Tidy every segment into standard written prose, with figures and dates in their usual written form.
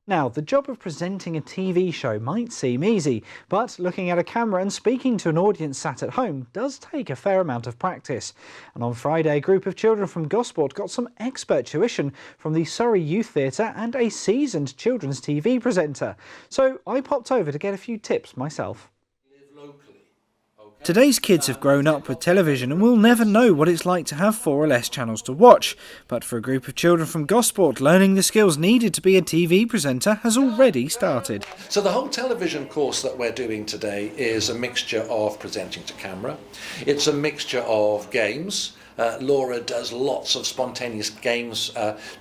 Now, the job of presenting a TV show might seem easy, but looking at a camera and speaking to an audience sat at home does take a fair amount of practice. And on Friday, a group of children from Gosport got some expert tuition from the Surrey Youth Theatre and a seasoned children's TV presenter. So I popped over to get a few tips myself. Today's kids have grown up with television and will never know what it's like to have 4 or less channels to watch. But for a group of children from Gosport, learning the skills needed to be a TV presenter has already started. So the whole television course that we're doing today is a mixture of presenting to camera. It's a mixture of games. Laura does lots of spontaneous games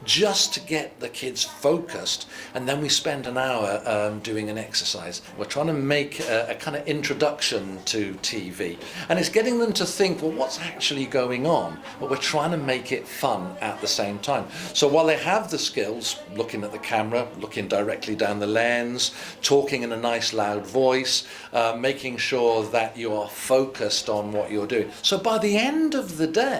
just to get the kids focused, and then we spend an hour doing an exercise. We're trying to make a kind of introduction to TV, and it's getting them to think, well, what's actually going on? But we're trying to make it fun at the same time. So while they have the skills, looking at the camera, looking directly down the lens, talking in a nice loud voice, making sure that you are focused on what you're doing. So by the end of the day,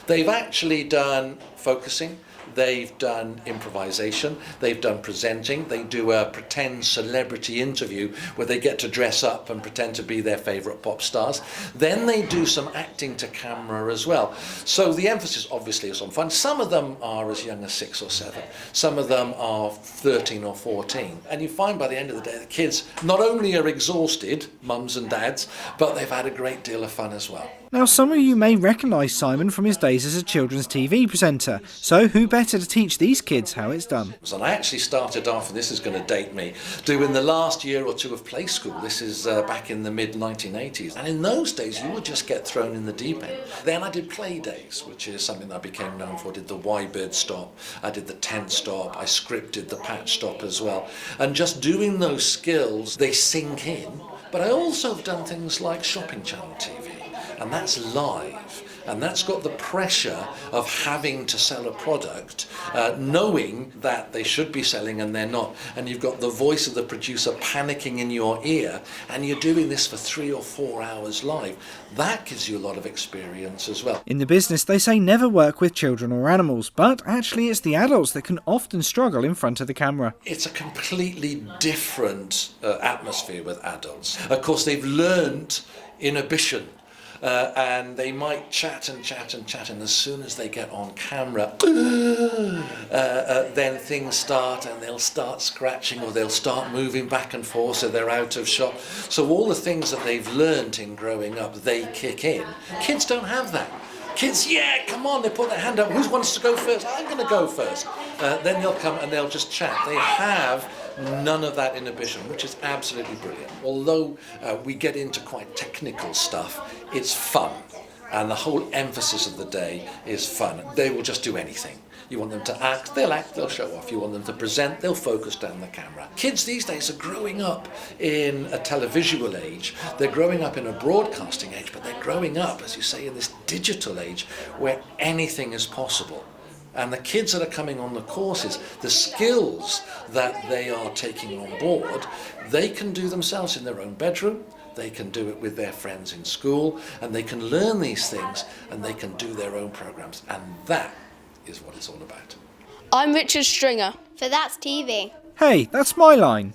they've actually done focusing, they've done improvisation, they've done presenting, they do a pretend celebrity interview where they get to dress up and pretend to be their favourite pop stars. Then they do some acting to camera as well. So the emphasis obviously is on fun. Some of them are as young as 6 or 7, some of them are 13 or 14. And you find by the end of the day the kids not only are exhausted, mums and dads, but they've had a great deal of fun as well. Now, some of you may recognise Simon from his days as a children's TV presenter, so who better to teach these kids how it's done? And I actually started off, and this is going to date me, doing the last year or two of play school. This is back in the mid-1980s. And in those days, you would just get thrown in the deep end. Then I did play days, which is something that I became known for. I did the Y-bird stop, I did the tent stop, I scripted the patch stop as well. And just doing those skills, they sink in. But I also have done things like Shopping Channel TV. And that's live, and that's got the pressure of having to sell a product, knowing that they should be selling and they're not, and you've got the voice of the producer panicking in your ear, and you're doing this for 3 or 4 hours live. That gives you a lot of experience as well. In the business, they say never work with children or animals, but actually it's the adults that can often struggle in front of the camera. It's a completely different atmosphere with adults. Of course, they've learned inhibition. And they might chat and chat and chat, and as soon as they get on camera, then things start, and they'll start scratching or they'll start moving back and forth, so they're out of shot. So all the things that they've learnt in growing up, they kick in. Kids don't have that. Kids, yeah, come on, they put their hand up. Who wants to go first? I'm going to go first. Then they'll come and they'll just chat. They have none of that inhibition, which is absolutely brilliant. Although we get into quite technical stuff, it's fun. And the whole emphasis of the day is fun. They will just do anything. You want them to act, they'll show off. You want them to present, they'll focus down the camera. Kids these days are growing up in a televisual age, they're growing up in a broadcasting age, but they're growing up, as you say, in this digital age where anything is possible. And the kids that are coming on the courses, the skills that they are taking on board, they can do themselves in their own bedroom, they can do it with their friends in school, and they can learn these things, and they can do their own programs. And that is what it's all about. I'm Richard Stringer. For That's TV. Hey, that's my line.